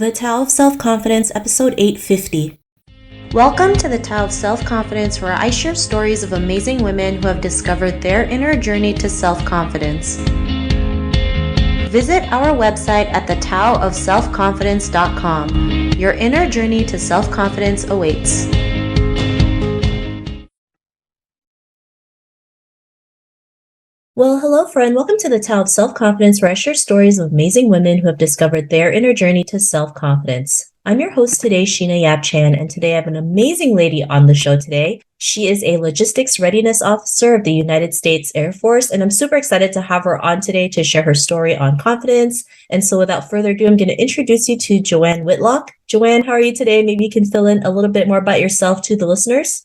The Tao of Self-Confidence, episode 850. Welcome to the Tao of Self-Confidence, where I share stories of amazing women who have discovered their inner journey to self-confidence. Visit our website at thetaoofselfconfidence.com. Your inner journey to self-confidence awaits. Well, hello, friend. Welcome to the Tao of Self-Confidence, where I share stories of amazing women who have discovered their inner journey to self-confidence. I'm your host today, Sheena Yap-Chan, and today I have an amazing lady on the show today. She is a Logistics Readiness Officer of the United States Air Force, and I'm super excited to have her on today to share her story on confidence. And so without further ado, I'm going to introduce you to Joanne Whitlock. Joanne, how are you today? Maybe you can fill in a little bit more about yourself to the listeners.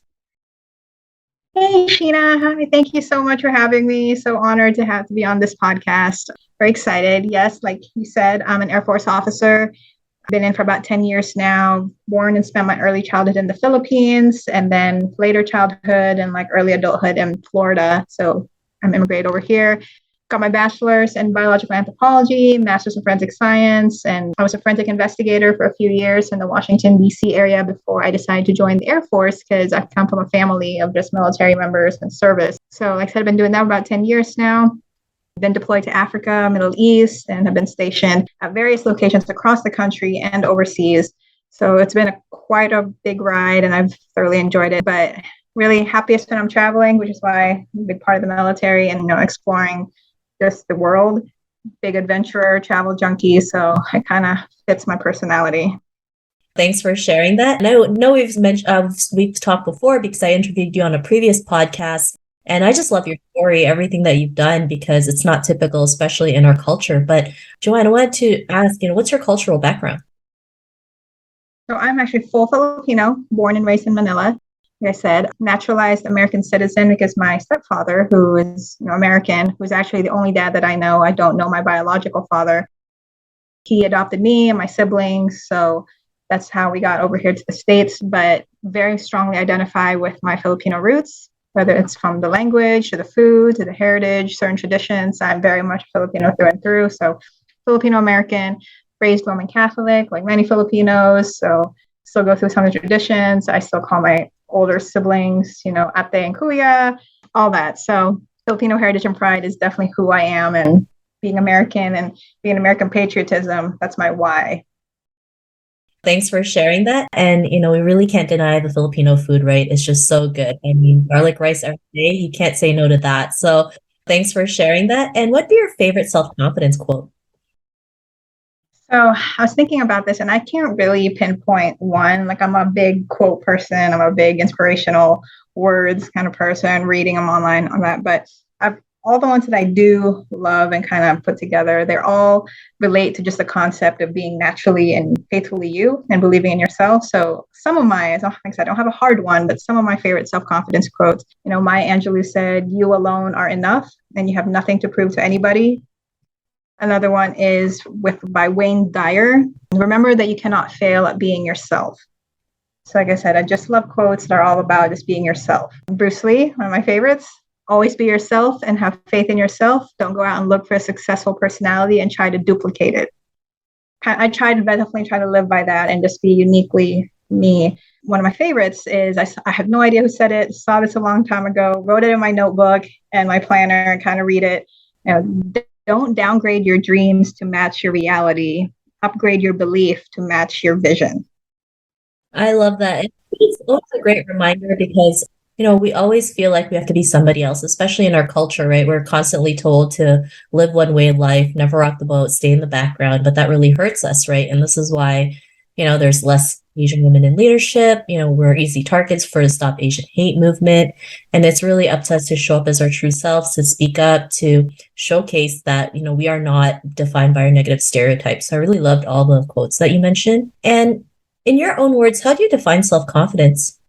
Hey, Sheena. Hi. Thank you so much for having me. So honored to be on this podcast. Very excited. Yes, like you said, I'm an Air Force officer. I've been in for about 10 years now, born and spent my early childhood in the Philippines, and then later childhood and like early adulthood in Florida. So I'm immigrated over here. Got my bachelor's in biological anthropology, master's in forensic science, and I was a forensic investigator for a few years in the Washington, D.C. area before I decided to join the Air Force because I come from a family of just military members and service. So like I said, I've been doing that for about 10 years now. I've been deployed to Africa, Middle East, and have been stationed at various locations across the country and overseas. So it's been quite a big ride, and I've thoroughly enjoyed it. But really happiest when I'm traveling, which is why I'm a big part of the military and, exploring just the world. Big adventurer, travel junkie. So it kind of fits my personality. Thanks for sharing that. And I know we've talked before because I interviewed you on a previous podcast. And I just love your story, everything that you've done, because it's not typical, especially in our culture. But Joanne, I wanted to ask, what's your cultural background? So I'm actually full Filipino, born and raised in Manila. Like I said, naturalized American citizen because my stepfather, who is American, who's actually the only dad that I know. I don't know my biological father. He adopted me and my siblings. So that's how we got over here to the States, but very strongly identify with my Filipino roots, whether it's from the language to the food to the heritage, certain traditions. I'm very much Filipino through and through. So Filipino American, raised Roman Catholic, like many Filipinos. So still go through some of the traditions. I still call my older siblings, ate and kuya, all that. So Filipino heritage and pride is definitely who I am, and being American and being American patriotism, that's my why. Thanks for sharing that. And, we really can't deny the Filipino food, right? It's just so good. I mean, garlic rice every day, you can't say no to that. So thanks for sharing that. And what'd be your favorite self-confidence quote? So I was thinking about this, and I can't really pinpoint one. Like, I'm a big quote person. I'm a big inspirational words kind of person, reading them online on that. But all the ones that I do love and kind of put together, they're all relate to just the concept of being naturally and faithfully you and believing in yourself. So some of I don't have a hard one, but some of my favorite self-confidence quotes, Maya Angelou said, "You alone are enough and you have nothing to prove to anybody." Another one is by Wayne Dyer. "Remember that you cannot fail at being yourself." So like I said, I just love quotes that are all about just being yourself. Bruce Lee, one of my favorites. "Always be yourself and have faith in yourself. Don't go out and look for a successful personality and try to duplicate it." I definitely try to live by that and just be uniquely me. One of my favorites is, I have no idea who said it, saw this a long time ago, wrote it in my notebook and my planner and kind of read it. Don't downgrade your dreams to match your reality. Upgrade your belief to match your vision. I love that. It's always a great reminder because, we always feel like we have to be somebody else, especially in our culture, right? We're constantly told to live one way in life, never rock the boat, stay in the background, but that really hurts us, right? And this is why, there's less Asian women in leadership. We're easy targets for the Stop Asian Hate movement. And it's really up to us to show up as our true selves, to speak up, to showcase that, we are not defined by our negative stereotypes. So I really loved all the quotes that you mentioned. And in your own words, how do you define self-confidence?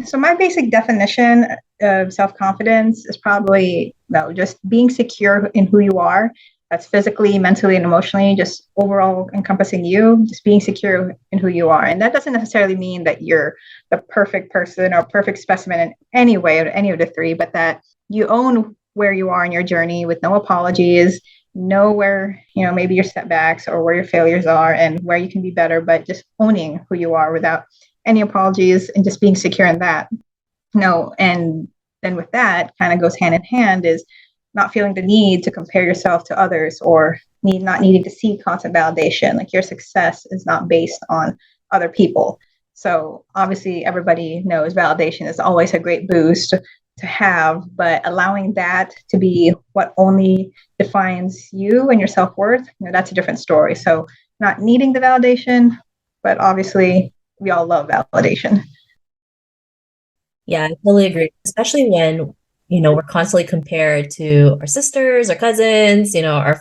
So my basic definition of self-confidence is probably just being secure in who you are. That's physically, mentally, and emotionally, just overall encompassing you, just being secure in who you are. And that doesn't necessarily mean that you're the perfect person or perfect specimen in any way, or any of the three, but that you own where you are in your journey with no apologies. know where, maybe your setbacks or where your failures are and where you can be better, but just owning who you are without any apologies and just being secure in that. And then with that kind of goes hand in hand is not feeling the need to compare yourself to others or not needing to seek constant validation. Like your success is not based on other people. So obviously everybody knows validation is always a great boost to have, but allowing that to be what only defines you and your self-worth, that's a different story. So not needing the validation, but obviously we all love validation. Yeah, I totally agree. Especially when, we're constantly compared to our sisters, our cousins, our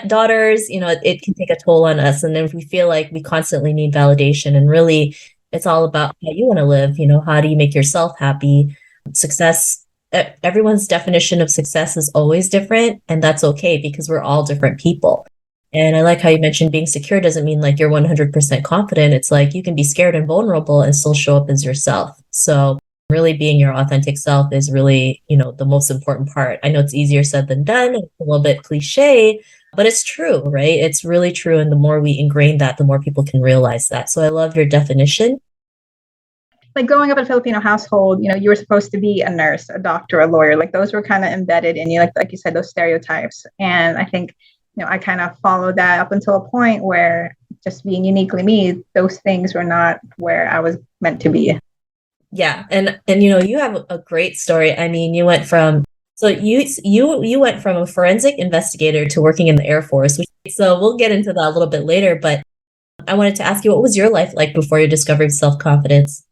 daughters, it can take a toll on us. And then if we feel like we constantly need validation and really it's all about how you want to live, how do you make yourself happy? Success, everyone's definition of success is always different, and that's okay because we're all different people. And I like how you mentioned being secure doesn't mean like you're 100% confident. It's like you can be scared and vulnerable and still show up as yourself. So really being your authentic self is really, the most important part. I know it's easier said than done. It's a little bit cliche, but it's true, right? It's really true. And the more we ingrain that, the more people can realize that. So I love your definition. Like growing up in a Filipino household, you were supposed to be a nurse, a doctor, a lawyer. Like those were kind of embedded in you, like you said, those stereotypes. And I think, I kind of followed that up until a point where just being uniquely me, those things were not where I was meant to be. Yeah. And you have a great story. I mean, you went from you went from a forensic investigator to working in the Air Force. So we'll get into that a little bit later, but I wanted to ask you, what was your life like before you discovered self-confidence?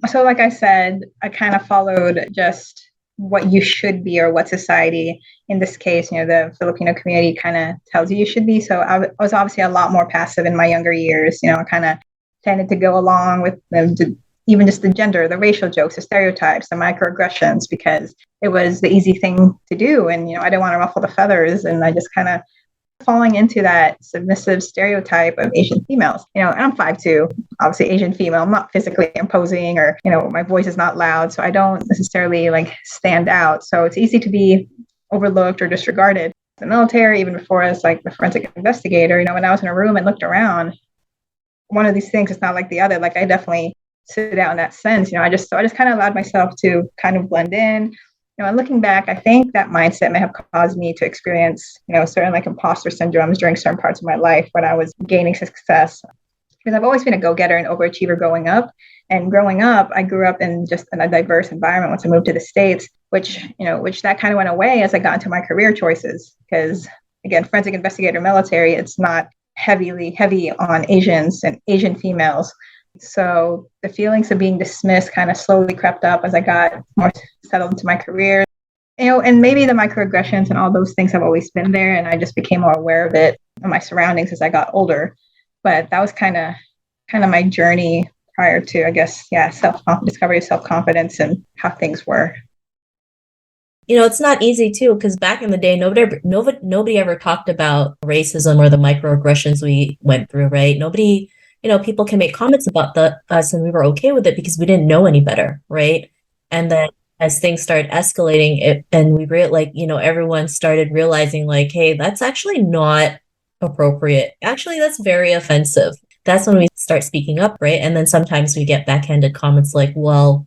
So like I said, I kind of followed just what you should be or what society, in this case, the Filipino community kind of tells you should be. So I was obviously a lot more passive in my younger years. I kind of tended to go along with even just the gender, the racial jokes, the stereotypes, the microaggressions, because it was the easy thing to do. And, I didn't want to ruffle the feathers. And I just kind of falling into that submissive stereotype of Asian females. And I'm 5'2", obviously Asian female. I'm not physically imposing or, my voice is not loud. So I don't necessarily like stand out. So it's easy to be overlooked or disregarded. The military, even before I was like the forensic investigator, when I was in a room and looked around, one of these things is not like the other. Like I definitely sit out in that sense. I just kind of allowed myself to kind of blend in. And looking back, I think that mindset may have caused me to experience, certain like imposter syndromes during certain parts of my life when I was gaining success. Because I've always been a go-getter and overachiever growing up. And growing up, I grew up in just in a diverse environment once I moved to the States, which that kind of went away as I got into my career choices. Because again, forensic investigator military, it's not heavy on Asians and Asian females. So the feelings of being dismissed kind of slowly crept up as I got more settled into my career. And maybe the microaggressions and all those things have always been there. And I just became more aware of it in my surroundings as I got older. But that was kind of my journey prior to, I guess, discovery of self-confidence and how things were. It's not easy too, because back in the day, nobody ever talked about racism or the microaggressions we went through, right? Nobody, people can make comments about us and we were okay with it because we didn't know any better, right? And then as things started escalating, everyone started realizing like, hey, that's actually not appropriate. Actually, that's very offensive. That's when we start speaking up, right? And then sometimes we get backhanded comments like, well,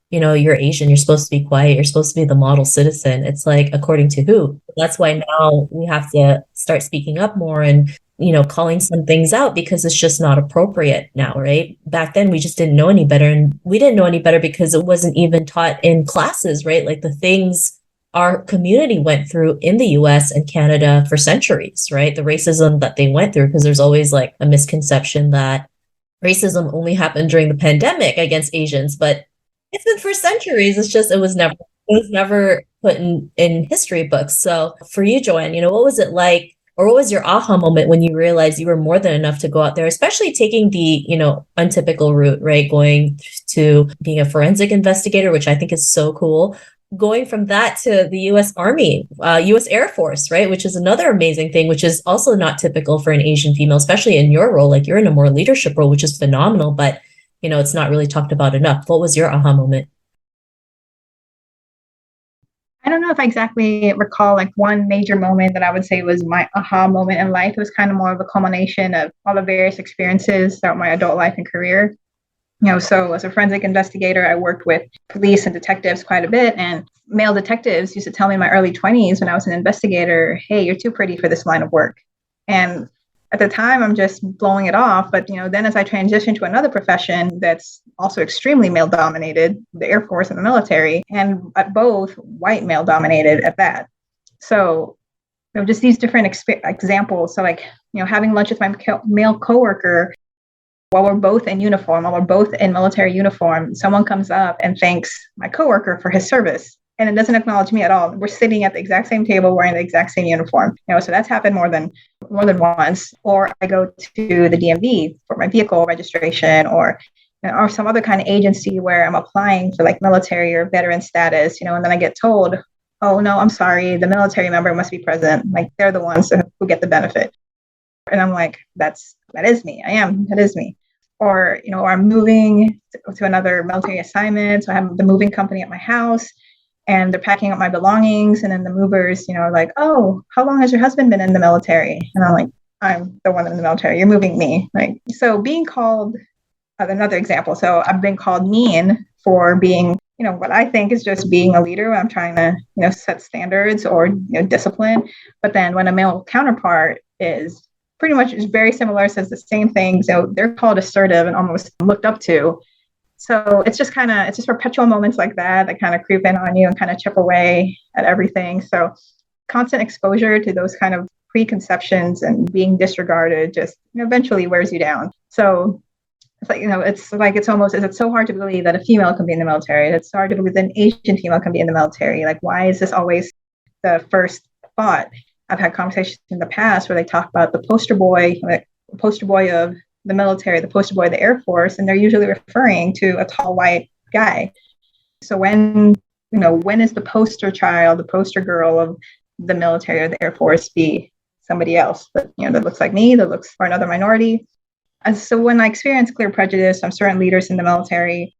you're Asian, you're supposed to be quiet, you're supposed to be the model citizen. It's like, according to who? That's why now we have to start speaking up more and, calling some things out because it's just not appropriate now, right? Back then, we just didn't know any better. And we didn't know any better because it wasn't even taught in classes, right? Like the things our community went through in the US and Canada for centuries, right? The racism that they went through, because there's always like a misconception that racism only happened during the pandemic against Asians, but it's been for centuries. It's just it was never put in history books. So for you, Joanne, what was it like, or what was your aha moment when you realized you were more than enough to go out there, especially taking the, untypical route, right? Going to being a forensic investigator, which I think is so cool. Going from that to the U.S. Army, U.S. Air Force, right? Which is another amazing thing, which is also not typical for an Asian female, especially in your role. Like you're in a more leadership role, which is phenomenal, but it's not really talked about enough. What was your aha moment? I don't know if I exactly recall like one major moment that I would say was my aha moment in life. It was kind of more of a culmination of all the various experiences throughout my adult life and career. So as a forensic investigator, I worked with police and detectives quite a bit. And male detectives used to tell me in my early 20s when I was an investigator, hey, you're too pretty for this line of work. And at the time, I'm just blowing it off. But, then as I transitioned to another profession that's also extremely male dominated, the Air Force and the military, and at both white male dominated at that. So, just these different examples. So like, having lunch with my male coworker while we're both in uniform, while we're both in military uniform, someone comes up and thanks my coworker for his service. And it doesn't acknowledge me at all. We're sitting at the exact same table, wearing the exact same uniform. So that's happened more than once. Or I go to the DMV for my vehicle registration, or some other kind of agency where I'm applying for like military or veteran status, and then I get told, oh no, I'm sorry, the military member must be present. Like they're the ones who get the benefit. And I'm like, that is me. That is me. Or, I'm moving to another military assignment. So I have the moving company at my house and they're packing up my belongings. And then the movers, are like, oh, how long has your husband been in the military? And I'm like, I'm the one in the military. You're moving me. Like, so being called, another example. So I've been called mean for being, what I think is just being a leader when I'm trying to, set standards or, discipline. But then when a male counterpart is pretty much is very similar, says the same things, they're called assertive and almost looked up to. So it's just perpetual moments like that kind of creep in on you and kind of chip away at everything. So constant exposure to those kind of preconceptions and being disregarded just eventually wears you down. So it's like, it's so hard to believe that a female can be in the military. It's hard to believe that an Asian female can be in the military. Like, why is this always the first thought? I've had conversations in the past where they talk about the poster boy of the military, the poster boy of the Air Force, and they're usually referring to a tall white guy. So when is the poster child, the poster girl of the military or the Air Force be somebody else that looks like me, that looks for another minority? And so when I experience clear prejudice from certain leaders in the military,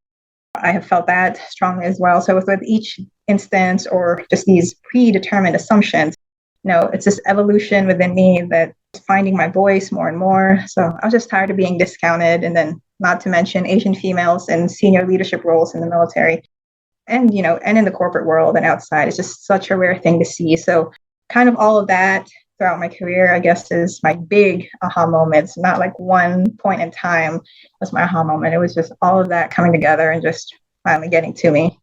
I have felt that strongly as well. So with each instance or just these predetermined assumptions, it's this evolution within me that finding my voice more and more. So I was just tired of being discounted. And then not to mention Asian females in senior leadership roles in the military and, and in the corporate world and outside. It's just such a rare thing to see. So kind of all of that throughout my career, I guess, is my big aha moments. Not like one point in time was my aha moment. It was just all of that coming together and just finally getting to me.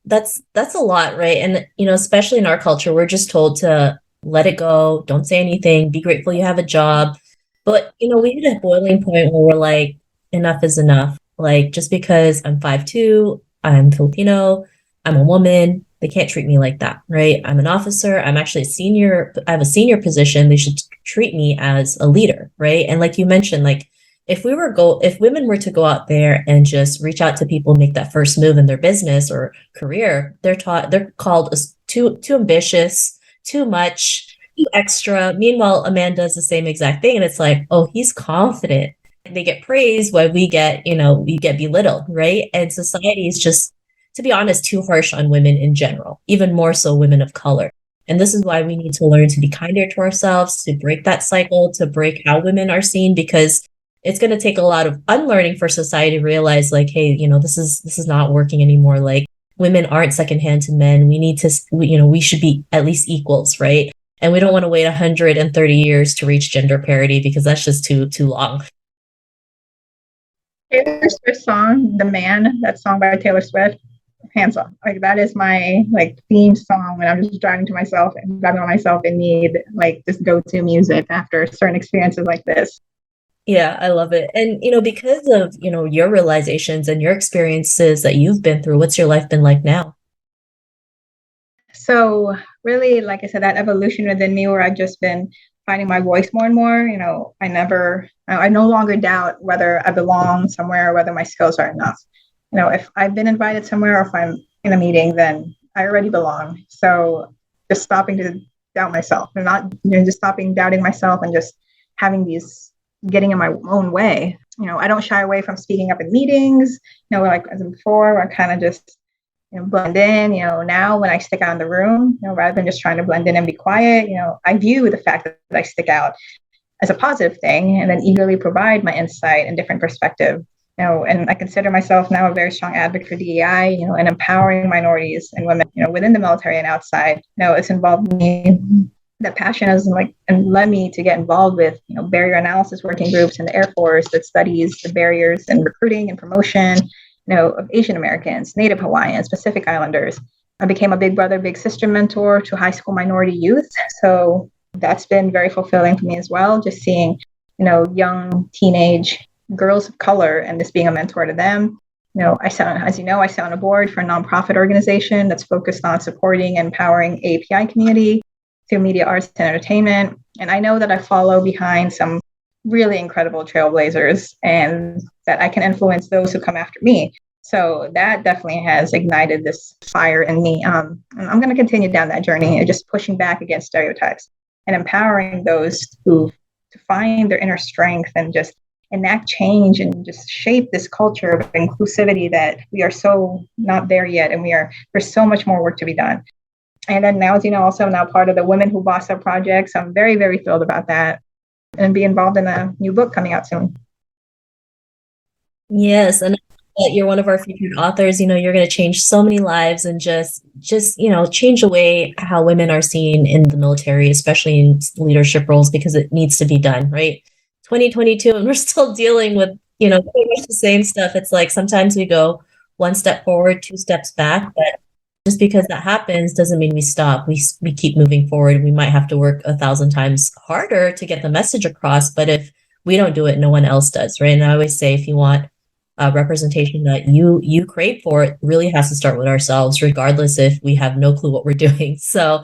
That's a lot, right? And especially in our culture, we're just told to let it go, don't say anything, be grateful you have a job. But we hit a boiling point where we're like, enough is enough. Like, just because I'm 5'2", I'm Filipino, I'm a woman, they can't treat me like that, right? I'm an officer, I'm actually a senior, I have a senior position, they should treat me as a leader, right? And like you mentioned, like if women were to go out there and just reach out to people, make that first move in their business or career, they're called too ambitious, too much, too extra. Meanwhile, a man does the same exact thing, and it's like, oh, he's confident. They get praised while we get belittled, right? And society is just, to be honest, too harsh on women in general, even more so women of color. And this is why we need to learn to be kinder to ourselves, to break that cycle, to break how women are seen, because it's going to take a lot of unlearning for society to realize, like, hey, this is not working anymore. Like, women aren't secondhand to men. We should be at least equals, right? And we don't want to wait 130 years to reach gender parity, because that's just too long. Taylor Swift song, "The Man," that song by Taylor Swift, hands off. Like that is my theme song when I'm just driving on myself and need this go-to music after certain experiences like this. Yeah, I love it. And, because of, your realizations and your experiences that you've been through, what's your life been like now? So really, like I said, that evolution within me where I've just been finding my voice more and more, I no longer doubt whether I belong somewhere or whether my skills are enough. If I've been invited somewhere or if I'm in a meeting, then I already belong. So just stopping to doubt myself and not, just stopping doubting myself and just getting in my own way. I don't shy away from speaking up in meetings, like as before, where I kind of just, blend in. Now when I stick out in the room, rather than just trying to blend in and be quiet, I view the fact that I stick out as a positive thing and then eagerly provide my insight and different perspective. And I consider myself now a very strong advocate for DEI, and empowering minorities and women, within the military and outside. It's involved me. That passion has and led me to get involved with, barrier analysis working groups in the Air Force that studies the barriers in recruiting and promotion, of Asian Americans, Native Hawaiians, Pacific Islanders. I became a big brother, big sister mentor to high school minority youth. So that's been very fulfilling for me as well. Just seeing, young teenage girls of color and just being a mentor to them. I sit on a board for a nonprofit organization that's focused on supporting and empowering API community through media, arts, and entertainment. And I know that I follow behind some really incredible trailblazers and that I can influence those who come after me. So that definitely has ignited this fire in me. And I'm going to continue down that journey and just pushing back against stereotypes and empowering those who to find their inner strength and just enact change and just shape this culture of inclusivity that we are so not there yet. And there's so much more work to be done. And then now, as you know, also now part of the Women Who Boss Up project. So I'm very, very thrilled about that and be involved in a new book coming out soon. Yes, and you're one of our featured authors. You're going to change so many lives and just change the way how women are seen in the military, especially in leadership roles, because it needs to be done, right? 2022, and we're still dealing with, pretty much the same stuff. It's like sometimes we go one step forward, two steps back, but just because that happens doesn't mean we stop. We keep moving forward. We might have to work 1,000 times harder to get the message across, but if we don't do it, no one else does, right? And I always say, if you want representation that you crave for, it really has to start with ourselves, regardless if we have no clue what we're doing. So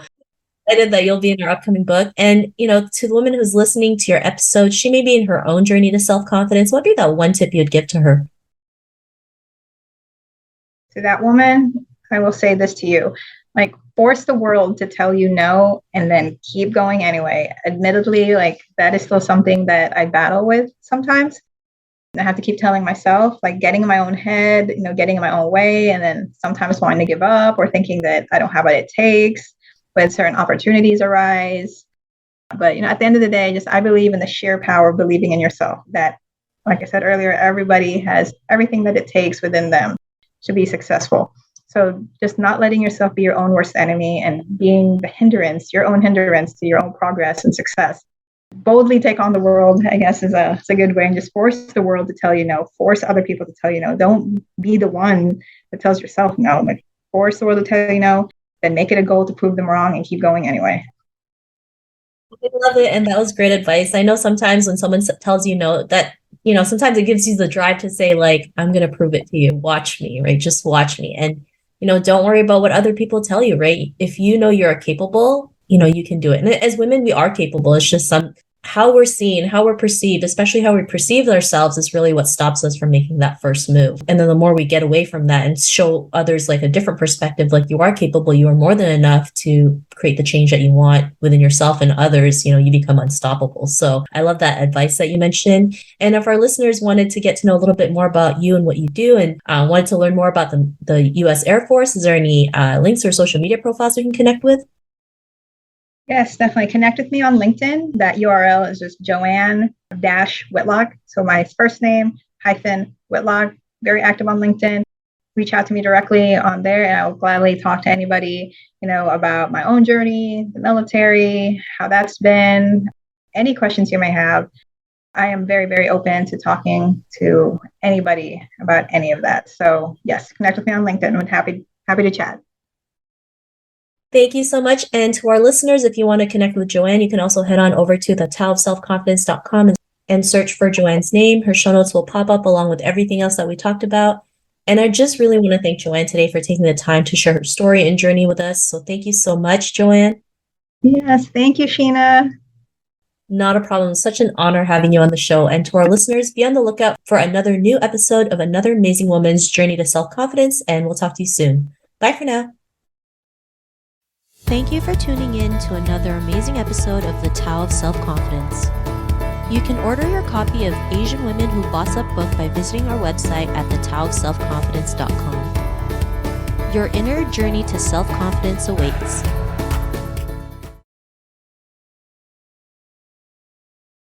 excited that you'll be in our upcoming book. And, to the woman who's listening to your episode, she may be in her own journey to self-confidence. What would be that one tip you'd give to her? To that woman, I will say this to you, force the world to tell you no, and then keep going anyway. Admittedly, that is still something that I battle with sometimes. I have to keep telling myself, getting in my own head, getting in my own way, and then sometimes wanting to give up or thinking that I don't have what it takes when certain opportunities arise. But, at the end of the day, I believe in the sheer power of believing in yourself, that, like I said earlier, everybody has everything that it takes within them to be successful. So just not letting yourself be your own worst enemy and being the hindrance, your own hindrance to your own progress and success. Boldly take on the world, I guess, is a good way, and just force the world to tell you no, force other people to tell you no. Don't be the one that tells yourself no, force the world to tell you no, then make it a goal to prove them wrong and keep going anyway. I love it. And that was great advice. I know sometimes when someone tells you no, that, sometimes it gives you the drive to say, I'm going to prove it to you. Watch me, right? Just watch me. And, don't worry about what other people tell you, right? If you're capable, you can do it. And as women, we are capable. It's just how we're seen, how we're perceived, especially how we perceive ourselves, is really what stops us from making that first move. And then the more we get away from that and show others a different perspective, you are capable, you are more than enough to create the change that you want within yourself and others, you become unstoppable. So I love that advice that you mentioned. And if our listeners wanted to get to know a little bit more about you and what you do and wanted to learn more about the U.S. Air Force, is there any links or social media profiles we can connect with? Yes, definitely. Connect with me on LinkedIn. That URL is just Joanne-Whitlock. So my first name -Whitlock. Very active on LinkedIn. Reach out to me directly on there, and I will gladly talk to anybody, about my own journey, the military, how that's been, any questions you may have. I am very, very open to talking to anybody about any of that. So yes, connect with me on LinkedIn. I'm happy to chat. Thank you so much. And to our listeners, if you want to connect with Joanne, you can also head on over to thetaoofselfconfidence.com and search for Joanne's name. Her show notes will pop up along with everything else that we talked about. And I just really want to thank Joanne today for taking the time to share her story and journey with us. So thank you so much, Joanne. Yes, thank you, Sheena. Not a problem. Such an honor having you on the show. And to our listeners, be on the lookout for another new episode of another amazing woman's journey to self-confidence. And we'll talk to you soon. Bye for now. Thank you for tuning in to another amazing episode of The Tao of Self-Confidence. You can order your copy of Asian Women Who Boss Up book by visiting our website at thetaoofselfconfidence.com. Your inner journey to self confidence awaits.